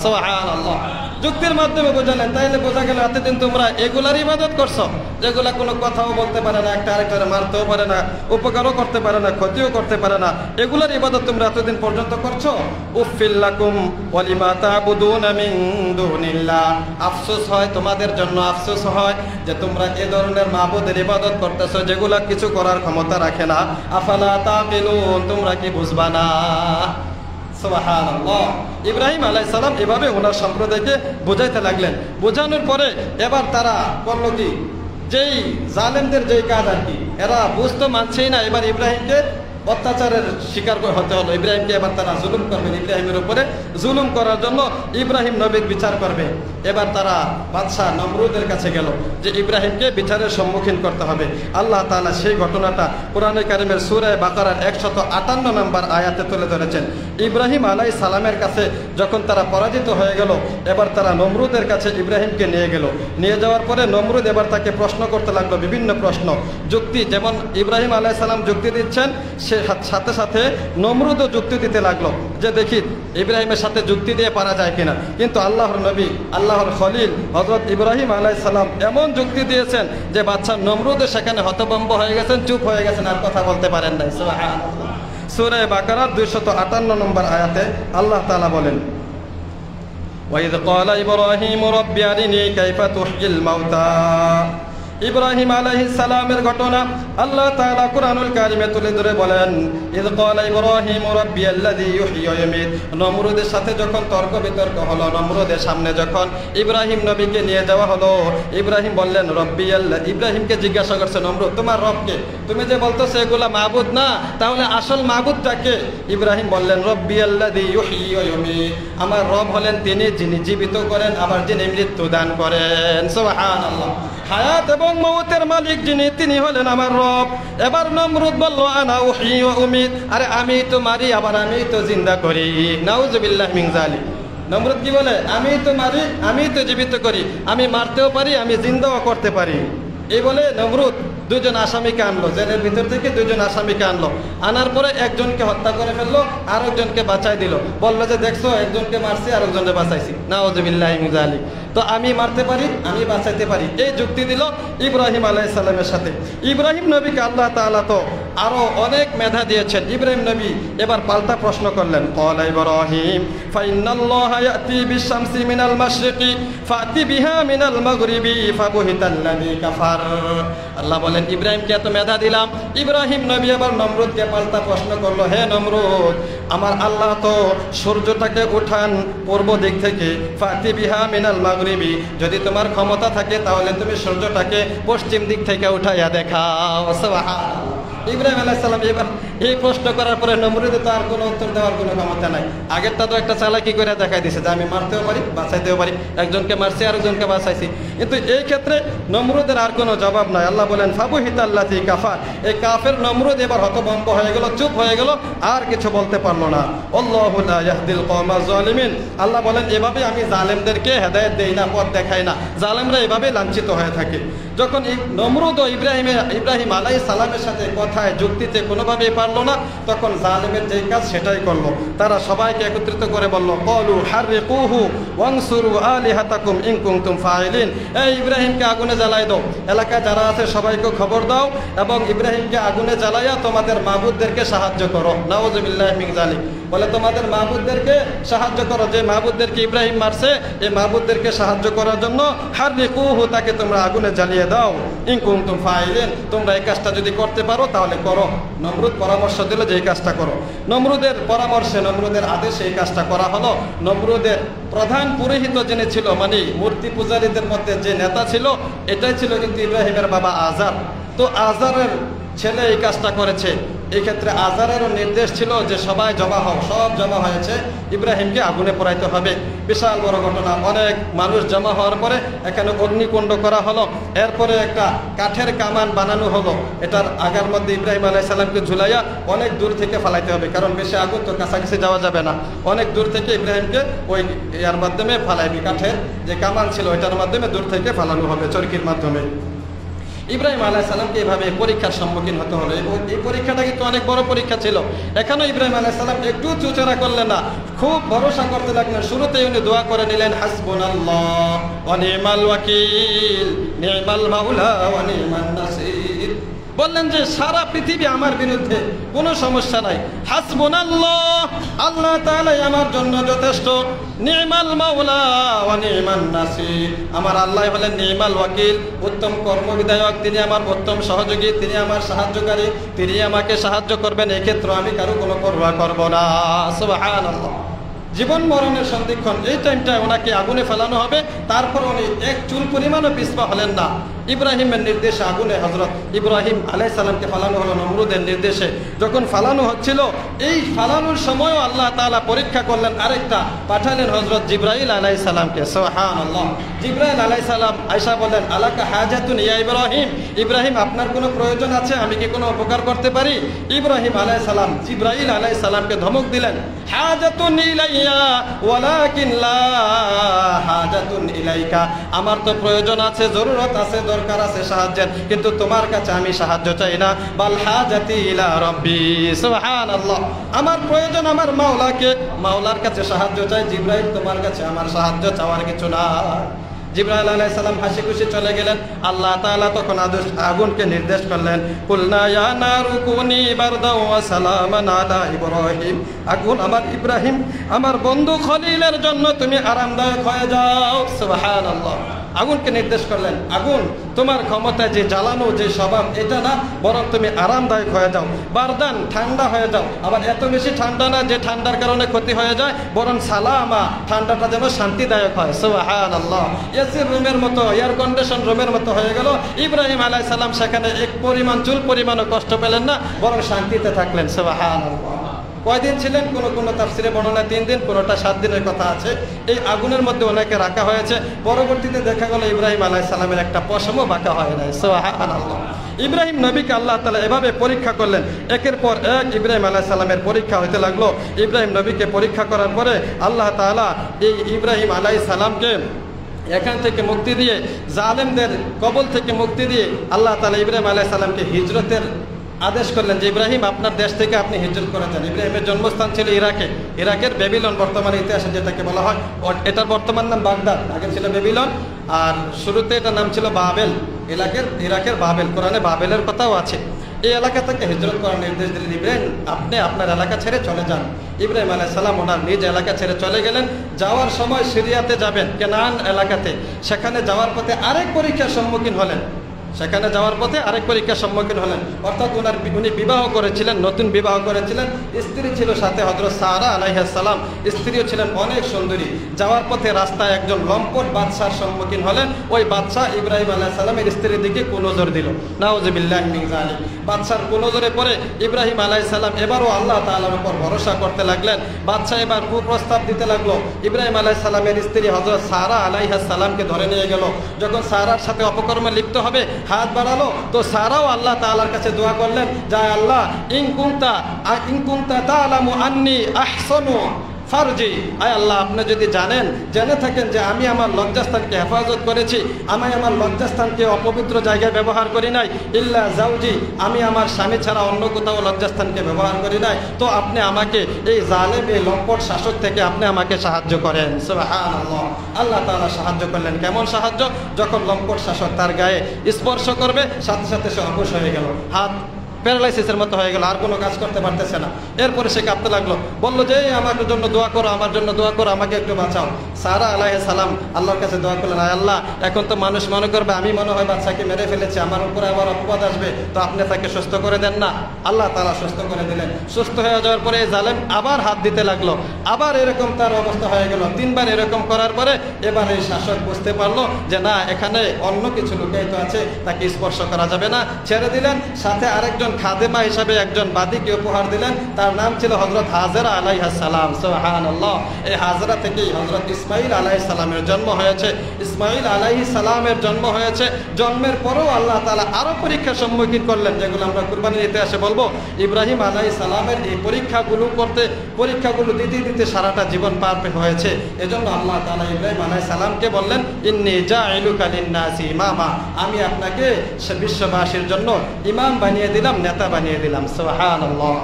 সুবহানাল্লাহ। যুক্তির মাধ্যমে বোঝালেন, তাইলে বোঝা গেল এতদিন তোমরা এগুলার ইবাদত করছো, যেগুলা কোনো কথাও বলতে পারে না, একটা আরেকটারে মারতেও পারে না, উপকারও করতে পারে না, ক্ষতিও করতে পারে না, এগুলার ইবাদত তোমরা এতদিন পর্যন্ত করছো। উফিল লাকুম ওয়া লিমা তা'বুদুনা মিন দুনিল্লাহ, আফসোস হয় তোমাদের জন্য, আফসোস হয় যে তোমরা এ ধরনের মাবুদের ইবাদত করতেছো যেগুলা কিছু করার ক্ষমতা রাখে না। আফালা তাকিলুন, তোমরা কি বুঝবা না? সুবহানাল্লাহ। ইব্রাহিম আলাইহিস সালাম এভাবে ওনার সম্প্রদায়কে বোঝাইতে লাগলেন। বোঝানোর পরে এবার তারা করলো কি, যেই জালেমদের যেই কাজ আর কি, এরা বুঝতে মানছেই না, এবার ইব্রাহিমকে অত্যাচারের শিকার হতে হলো। ইব্রাহিমকে এবার তারা জুলুম করবেন, ইব্রাহিমের উপরে জুলুম করার জন্য ইব্রাহিম নবীর বিচার করবে। এবার তারা বাদশাহ নমরুদের কাছে গেল যে ইব্রাহিমকে বিচারের সম্মুখীন করতে হবে। আল্লাহ তাআলা সেই ঘটনাটা কোরআনে কারিমের সূরা বাকারার 158 নম্বর আয়াতে তুলে ধরেছেন। ইব্রাহিম আলাইহিস সালামের কাছে যখন তারা পরাজিত হয়ে গেল, এবার তারা নমরুদের কাছে ইব্রাহিমকে নিয়ে গেল। নিয়ে যাওয়ার পরে নমরুদ এবার তাকে প্রশ্ন করতে লাগলো, বিভিন্ন প্রশ্ন, যুক্তি, যেমন ইব্রাহিম আলাইহিস সালাম যুক্তি দিচ্ছেন, সে সাথে সাথে নমরুদও যুক্তি দিতে লাগলো যে দেখি ইব্রাহিমের সাথে যুক্তি দিয়ে পারা যায় কিনা। কিন্তু আল্লাহর নবী, আল্লাহর খলিল হযরত ইব্রাহিম আলাইহিস সালাম এমন যুক্তি দিয়েছেন যে বাদশা নমরুদ সেখানে হতভম্ব হয়ে গেছেন, চুপ হয়ে গেছেন, আর কথা বলতে পারেন নাই। সুবহানাল্লাহ। সূরা বাকারা 258 নম্বর আয়াতে আল্লাহ তাআলা বলেন, ওয়াইদ ক্বালা ইব্রাহিম রাব্বি আরিনি কাইফা তুহয়িল মাউতা। ইব্রাহিম আলাইহিস সালামের ঘটনা আল্লাহ তাআলা কুরআনুল কারিমে তুলে ধরে বলেন, ইয ক্বালা ইব্রাহিম রাব্বি আল্লাযী ইউহয়ি ওয়া ইউমীত। নমরুদের সাথে যখন তর্ক বিতর্ক হলো, নমরুদের সামনে যখন ইব্রাহিম নবীকে নিয়ে যাওয়া হলো, ইব্রাহিম বললেন রব্বি আল্লাহ। ইব্রাহিমকে জিজ্ঞাসা করছে নমরুদ, তোমার রবকে, তুমি যে বলতেছো এগুলা মাবুদ না, তাহলে আসল মাবুদটা কে? ইব্রাহিম বললেন রব্বি আল্লাযী ইউহয়ি ওয়া ইউমীত। আমার রব হলেন তিনি যিনি জীবিত করেন আবার যিনি মৃত্যু দান করেন। সুবহানাল্লাহ। হায়াত এবং মওতের মালিক যিনি, তিনি হলেন আমার রব। এবার নমরুদ বলল আনা উহয়ি ওয়া উমীত, আরে আমি তো মারি আবার আমি তো জিন্দা করি। নাউযুবিল্লাহি মিন যালিক। নমরুদ কি বলে, আমি তো মারি, আমি তো জীবিত করি, আমি মারতেও পারি, আমি জিন্দাও করতে পারি। এই বলে নমরুদ দুইজন আসামিকে আনলো, জেলের ভিতর থেকে দুইজন আসামিকে আনলো। আনার পরে একজনকে হত্যা করে ফেললো, আর একজনকে বাঁচাই দিল। বললো যে দেখছো, একজনকে মারছি আর একজনকে বাঁচাইছি। নাউযুবিল্লাহি মিন যালিক। তো আমি মারতে পারি, আমি বাঁচাইতে পারি, এই যুক্তি দিল ইব্রাহিম আলাইহিস সালামের সাথে। ইব্রাহিম নবীকে আল্লাহ তাআলা তো আরো অনেক মেধা দিয়েছেন। ইব্রাহিম নবী এবার পাল্টা প্রশ্ন করলেন, ক্বালা ইব্রাহিম ফাইন্নাল্লাহা ইয়াতি বিশ-শামসি মিনাল মাশরিকি ফাতি বিহা মিনাল মাগরিবি ফাবুহিতাল্লাযী কাফার। আল্লাহ বলেন ইব্রাহিমকে এত মেধা দিলাম। ইব্রাহিম নবী এবার নমরুদকে পাল্টা প্রশ্ন করলো, হে নমরুদ, আমার আল্লাহ তো সূর্যটাকে উঠান পূর্ব দিক থেকে, ফাতি বিহা মিনাল মাগরিবি, যদি তোমার ক্ষমতা থাকে তাহলে তুমি সূর্যটাকে পশ্চিম দিক থেকে উঠাইয়া দেখাও। সুবহানাল্লাহ। ইব্রাহিম আলাইহিস সালাম এবার এই প্রশ্ন করার পরে নমরুদের তো আর কোনো উত্তর দেওয়ার কোনো ক্ষমতা নাই। আগেরটা তো একটা চালাকি করে দেখাই দিয়েছে যে আমি মারতেও পারি, বাঁচাইতেও পারি, একজনকে মারছি আর একজনকে বাঁচাইছি। কিন্তু এই ক্ষেত্রে নমরুদের আর কোনো জবাব নাই। আল্লাহ বলেন ফাবুহিতাল্লাযী কাফার। এই কাফের নমরুদ এবার হতভম্ব হয়ে গেল, চুপ হয়ে গেল, আর কিছু বলতে পারলো না। আল্লাহু লা ইয়াহদিল কওমাজ জালিমিন। আল্লাহ বলেন এভাবে আমি জালেমদেরকে হেদায়েত দেই না, পথ দেখাই না। জালেমরা এভাবে লাঞ্ছিত হয়ে থাকে। যখন নমরুদ ও ইব্রাহিম আলাইহিস সালামের সাথে কথায় যুক্তিতে কোনোভাবেই পারলো না, তখন জালেমের যেই কাজ সেটাই করলো। তারা সবাইকে একত্রিত করে বলল, ক্বালু হাররিকুহু ওয়ানসুরু আলিহাতাকুম ইন কুনতুম ফাইলিন। এই ইব্রাহিমকে আগুনে জ্বালাই দাও, এলাকায় যারা আছে সবাইকে খবর দাও এবং ইব্রাহিমকে আগুনে জ্বালাইয়া তোমাদের মাবুদদেরকে সাহায্য করো। নাউযুবিল্লাহি মিন যালিক। বলে তোমাদের মাবুদদেরকে সাহায্য করো, যে মাবুদদেরকে ইব্রাহিম মারছে এই মাবুদদেরকে সাহায্য করার জন্য হাররিকুহু, তাকে তোমরা আগুনে জ্বালিয়ে দাও। ইন কুনতুম ফাইলিন, তোমরা এই কাজটা যদি করতে পারো তাহলে করো। নমরুদ পরামর্শ দিল যে এই কাজটা করো। নমরুদের পরামর্শে, নমরুদের আদেশে এই কাজটা করা হলো। নমরুদের প্রধান পুরোহিত যিনি ছিল, মানে মূর্তি পূজারীদের মধ্যে যে নেতা ছিল, এটাই ছিল কিন্তু ইব্রাহিমের বাবা আজার। তো আজারের ছেলে এই কাজটা করেছে। এই ক্ষেত্রে আজারেরও নির্দেশ ছিল যে সবাই জমা হও। সব জমা হয়েছে, ইব্রাহিমকে আগুনে পোড়াইতে হবে। বিশাল বড় ঘটনা। অনেক মানুষ জমা হওয়ার পরে এখানে অগ্নিকুণ্ড করা হলো। এরপরে একটা কাঠের কামান বানানো হলো। এটার আগার মধ্যে ইব্রাহিম আলাইহিস সালামকে ঝুলাইয়া অনেক দূর থেকে ফালাইতে হবে, কারণ বেশি আগুন তো কাছাকাছি যাওয়া যাবে না। অনেক দূর থেকে ইব্রাহিমকে ওই ইয়ার মাধ্যমে ফালাইবি, কাঠের যে কামান ছিল এটার মাধ্যমে দূর থেকে ফালানো হবে, চরকির মাধ্যমে। ইব্রাহিম আলাইহিস সালামকে এভাবে পরীক্ষার সম্মুখীন হতে হলো। এই পরীক্ষাটা কিন্তু অনেক বড় পরীক্ষা ছিল। এখনো ইব্রাহিম আলাইহিস সালাম একটু চুচরা করলেন না, খুব ভরসা করতে লাগলেন। শুরুতেই উনি দোয়া করে নিলেন, হাসবুনাল্লাহ ওয়া নি'মাল ওয়াকিল, নি'মাল মাওলা ওয়া নি'মান নাসির। বললেন যে সারা পৃথিবী আমার বিরুদ্ধে, কোনো সমস্যা নাই, হাসবুনাল্লাহ, আল্লাহ তাআলাই আমার জন্য যথেষ্ট, নি'মাল মাওলা ওয়া নি'মান নাসির, আমার আল্লাহ হলেন নি'মাল ওয়াকিল, উত্তম কর্মবিধায়ক, তিনি আমার উত্তম সহযোগী, তিনি আমার সাহায্যকারী, তিনি আমাকে সাহায্য করবেন, এই ক্ষেত্রে আমি কারো কোনো পরোয়া করব না। সুবহানাল্লাহ। জীবন মরণের সন্ধিক্ষণ, এই টাইমটায় ওনাকে আগুনে ফেলানো হবে, তারপর উনি এক চুল পরিমাণও পিছপা হলেন না। ইব্রাহিমের নির্দেশে আগুনে হযরত ইব্রাহিম আলাইহিস সালামকে ফালানো হলো নমরুদের নির্দেশে। যখন ফালানো হচ্ছিল, এই ফালানোর সময়ও আল্লাহ তাআলা পরীক্ষা করলেন, আরেকটা পাঠালেন হযরত জিবরাইল আলাইহিস সালামকে। সুবহানাল্লাহ। জিবরাইল আলাইহিস সালাম আয়েশা বলেন, আলাকা হাজাতুন ইয়া ইব্রাহিম, ইব্রাহিম আপনার কোনো প্রয়োজন আছে, আমি কি কোনো উপকার করতে পারি? ইব্রাহিম আলাইহিস সালাম জিবরাইল আলাইহিস সালামকে ধমক দিলেন, হাজাতুন ইলাইয়া ওয়ালাকিন লা হাজাতুন ইলাইকা, আমার তো প্রয়োজন আছে, জরুরত আছে, দরকার আছে সাহায্যের, কিন্তু তোমার কাছে আমি সাহায্য চাই না। বাল হাজাতি ইলা রাব্বি, সুবহানাল্লাহ, আমার প্রয়োজন আমার মাওলাকে, মাওলার কাছে সাহায্য চাই। জিবরাইল তোমার কাছে আমার সাহায্য চাওয়ার কিছু না। জিবরাইল আলাইহিস সালাম হাসি খুশি চলে গেলেন। আল্লাহ তাআলা তখন আগুনকে নির্দেশ করলেন, কুলনা ইয়া নারু কুনি বারদাও ওয়া সালামান আলা ইব্রাহিম, আগুন আমার ইব্রাহিম আমার বন্ধু খলিলের জন্য তুমি আরামদায়ক হয়ে যাও। সুবহানাল্লাহ। আগুনকে নির্দেশ করলেন, আগুন তোমার ক্ষমতায় যে জ্বালানো যে স্বভাব এটা না, বরং তুমি আরামদায়ক হয়ে যাও। বারদান ঠান্ডা হয়ে যাও, আবার এত বেশি ঠান্ডা না যে ঠান্ডার কারণে ক্ষতি হয়ে যায়, বরং সালামা ঠান্ডাটা যেন শান্তিদায়ক হয়। সুবহানাল্লাহ। এসি রুমের মতো, এয়ার কন্ডিশন রুমের মতো হয়ে গেল। ইব্রাহিম আলাইহিস সালাম সেখানে এক পরিমাণ চুল পরিমাণও কষ্ট পেলেন না, বরং শান্তিতে থাকলেন। সুবহানাল্লাহ। কয়দিন ছিলেন? কোনো তাফসিরে বর্ণনা 3 দিন, কোনোটা 7 দিনের কথা আছে। এই আগুনের মধ্যে ওনাকে রাখা হয়েছে। পরবর্তীতে দেখা গেল ইব্রাহিম আলাইহিস সালামের একটা পশমও বাঁকা হয় নাই। সুবহানাল্লাহ। ইব্রাহিম নবীকে আল্লাহ তাআলা এভাবে পরীক্ষা করলেন, একের পর এক ইব্রাহিম আলাইহিস সালামের পরীক্ষা হতে লাগলো। ইব্রাহিম নবীকে পরীক্ষা করার পরে আল্লাহ তাআলা এই ইব্রাহিম আলাইহিস সালামকে এখান থেকে মুক্তি দিয়ে, জালেমদের কবল থেকে মুক্তি দিয়ে আল্লাহ তাআলা ইব্রাহিম আলাইহিস সালামকে হিজরতের আদেশ করলেন যে ইব্রাহিম আপনার দেশ থেকে আপনি হিজরত করে যান। ইব্রাহিমের জন্মস্থান ছিল ইরাকে, ইরাকের বেবিলন, বর্তমানে ইতিহাসে যেটাকে বলা হয়, এটার বর্তমান নাম বাগদাদ, আগে ছিল বেবিলন, আর শুরুতে এটার নাম ছিল বাবেল। ইরাকের বাবেল, কোরআনে বাবেলের কথাও আছে। এই এলাকা থেকে হিজরত করার নির্দেশ দিলেন, ইব্রাহিম আপনি আপনার এলাকা ছেড়ে চলে যান। ইব্রাহিম আলাইহিস সালাম ওনার নিজ এলাকা ছেড়ে চলে গেলেন। যাওয়ার সময় সিরিয়াতে যাবেন, কেনান এলাকাতে, সেখানে যাওয়ার পথে আরেক পরীক্ষার সম্মুখীন হলেন। অর্থাৎ উনি বিবাহ করেছিলেন, নতুন বিবাহ করেছিলেন, স্ত্রী ছিল সাথে হযরত সারা আলাইহিস সালাম, স্ত্রীও ছিলেন অনেক সুন্দরী। যাওয়ার পথে রাস্তায় একজন লম্পট বাদশার সম্মুখীন হলেন। ওই বাদশা ইব্রাহিম আলাইহিস সালামের স্ত্রীর দিকে কুনজর দিল। নাউযুবিল্লাহি মিন যালিক। বাদশার কুনজরে পড়ে ইব্রাহিম আলাইহিস সালাম এবারও আল্লাহ তাআলার উপর ভরসা করতে লাগলেন। বাদশা এবার কুপ্রস্তাব দিতে লাগলো। ইব্রাহিম আলাইহিস সালামের স্ত্রী হযরত সারা আলাইহিস সালামকে ধরে নিয়ে গেল। যখন সারার সাথে অপকর্মে লিপ্ত হবে, হাত বাড়ালো, তো সারাও আল্লাহ তাআলার কাছে দোয়া করলেন, যায় আল্লাহ ইন কুনতা তাআলামু আন্নী আহসানু ফারজি, আয় আল্লাহ আপনি যদি জেনে থাকেন যে আমি আমার লজ্জাস্থানকে হেফাজত করেছি, আমি আমার লজ্জাস্থানকে অপবিত্র জায়গায় ব্যবহার করি নাই, ইল্লা জাউজি, আমি আমার স্বামী ছাড়া অন্য কোথাও লজ্জাস্থানকে ব্যবহার করি নাই, তো আপনি আমাকে এই জালেম, এই লম্পট শাসক থেকে আপনি আমাকে সাহায্য করেন। সুবহানাল্লাহ। আল্লাহ তাআলা সাহায্য করলেন। কেমন সাহায্য? যখন লম্পট শাসক তার গায়ে স্পর্শ করবে, সাথে সাথে সে অবশ হয়ে গেল, হাত প্যারালাইসিসের মতো হয়ে গেল, আর কোনো কাজ করতে পারতেছে না। এরপরে সে কাঁদতে লাগলো, বললো যে আমার জন্য দোয়া করো, আমার জন্য দোয়া করো, আমাকে একটু বাঁচাও। সারা আলাইহিস সালাম আল্লাহর কাছে দোয়া করলেন, আয় আল্লাহ এখন তো মানুষ মনে করবে আমি মনে হয় বাচ্চাকে মেরে ফেলেছি, আমার উপরে আবার অপবাদ আসবে, তো আপনি তাকে সুস্থ করে দেন না। আল্লাহ তাআলা সুস্থ করে দিলেন। সুস্থ হয়ে যাওয়ার পরে এই জালেম আবার হাত দিতে লাগলো, আবার এরকম তার অবস্থা হয়ে গেল। 3 বার এরকম করার পরে এবার এই শাসক বুঝতে পারলো যে না, এখানে অন্য কিছু লুকায়িত আছে, তাকে স্পর্শ করা যাবে না, ছেড়ে দিলেন। সাথে আরেকজন খাদেমা হিসাবে একজন বাদীকে উপহার দিলেন, তার নাম ছিল হযরত হাজরা আলাইহিস সালাম। সুবহানাল্লাহ। এই হাজরা থেকেই হযরত ইসমাঈল আলাইহিস সালামের জন্ম হয়েছে। ইসমাঈল আলাইহিস সালামের জন্ম হয়েছে। জন্মের পরেও আল্লাহ তাআলা আরো পরীক্ষার সম্মুখীন করলেন, যেগুলো আমরা কুরবানির ইতিহাসে বলবো। ইব্রাহিম আলাইহিস সালামের এই পরীক্ষাগুলো দিতে সারাটা জীবন পার হয়েছে। এজন্য আল্লাহ তাআলা ইব্রাহিম আলাইহিস সালামকে বললেন, ইন্নী জাইলুকা লিন-নাসি ইমামা, আমি আপনাকে বিশ্ববাসীর জন্য ইমাম বানিয়ে দিলাম, নেতা বানিয়ে দিলাম। সুবহানাল্লাহ।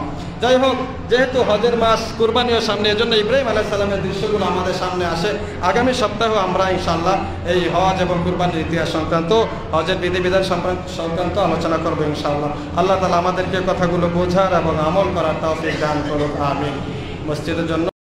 যাই হোক, যেহেতু হজের মাস, কুরবানিও সামনে, এজন্য ইব্রাহিম আলাইহিস সালামের দৃশ্যগুলো আমাদের সামনে আসে। আগামী সপ্তাহেও আমরা ইনশাআল্লাহ এই হজ এবং কুরবানির ইতিহাস সংক্রান্ত, হজের বিধিবিধান সংক্রান্ত আলোচনা করবো ইনশাআল্লাহ। আল্লাহ তাআলা আমাদেরকে কথাগুলো বোঝার এবং আমল করার তৌফিক দান করুক, আমিন। মসজিদের জন্য